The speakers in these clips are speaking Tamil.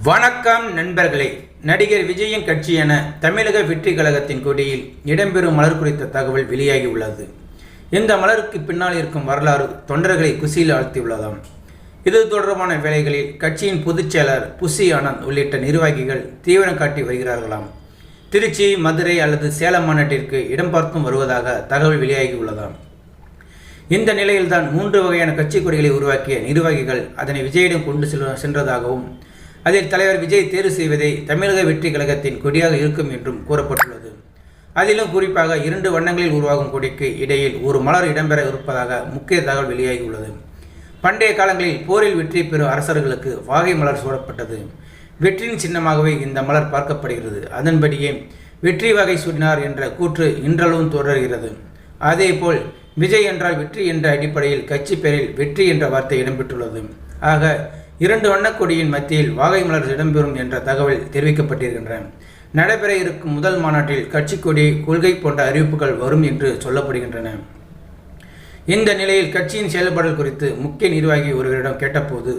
வணக்கம் நண்பர்களே. நடிகர் விஜயின் கட்சியான தமிழக வெற்றி கழகத்தின் கொடியில் இடம்பெறும் மலர் குறித்த தகவல் வெளியாகி உள்ளது. இந்த மலருக்கு பின்னால் இருக்கும் வரலாறு தொண்டர்களை குசியில் ஆழ்த்தியுள்ளதாம். இது தொடர்பான வேலைகளில் கட்சியின் பொதுச் செயலர் புசி ஆனந்த் உள்ளிட்ட நிர்வாகிகள் தீவிரம் காட்டி வருகிறார்களாம். திருச்சி, மதுரை அல்லது சேலம் மாநாட்டிற்கு இடம் பார்த்தும் வருவதாக தகவல் வெளியாகி உள்ளதாம். இந்த நிலையில்தான் 3 வகையான கட்சி கொடிகளை உருவாக்கிய நிர்வாகிகள் அதனை விஜயிடம் கொண்டு சென்றதாகவும் அதில் தலைவர் விஜய் தேர்வு செய்வதை தமிழக வெற்றி கழகத்தின் கொடியாக இருக்கும் என்றும் கூறப்பட்டுள்ளது. அதிலும் குறிப்பாக 2 வண்ணங்களில் உருவாகும் கொடிக்கு இடையில் ஒரு மலர் இடம்பெற இருப்பதாக முக்கிய தகவல் வெளியாகியுள்ளது. பண்டைய காலங்களில் போரில் வெற்றி பெறும் அரசர்களுக்கு வாகை மலர் சூடப்பட்டது. வெற்றியின் சின்னமாகவே இந்த மலர் பார்க்கப்படுகிறது. அதன்படியே வெற்றி வகை சூடினார் என்ற கூற்று இன்றளவும் தொடர்கிறது. அதேபோல் விஜய் என்றால் வெற்றி என்ற அடிப்படையில் கட்சி பெயரில் வெற்றி என்ற வார்த்தை இடம்பெற்றுள்ளது. ஆக 2 வண்ணக்கொடியின் மத்தியில் வாகை மலர் இடம்பெறும் என்ற தகவல் தெரிவிக்கப்பட்டிருக்கின்றன. நடைபெற இருக்கும் முதல் மாநாட்டில் கட்சி கொடி, கொள்கை போன்ற அறிவிப்புகள் வரும் என்று சொல்லப்படுகின்றன. இந்த நிலையில் கட்சியின் செயல்பாடுகள் குறித்து முக்கிய நிர்வாகி ஒருவரிடம் கேட்டபோது,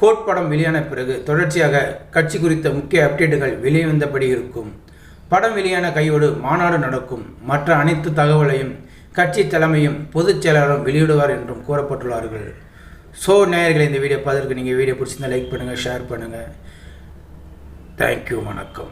கோட் படம் வெளியான பிறகு தொடர்ச்சியாக கட்சி குறித்த முக்கிய அப்டேட்டுகள் வெளிவந்தபடி இருக்கும். படம் வெளியான கையோடு மாநாடு நடக்கும். மற்ற அனைத்து தகவலையும் கட்சி தலைமையும் பொதுச் செயலாளரும் வெளியிடுவார் என்றும் கூறப்பட்டுள்ளார்கள். நேயர்களை, இந்த வீடியோ பார்த்துருக்கு. நீங்கள் வீடியோ பிடிச்சிருந்தா லைக் பண்ணுங்கள், ஷேர் பண்ணுங்கள். தேங்க்யூ. வணக்கம்.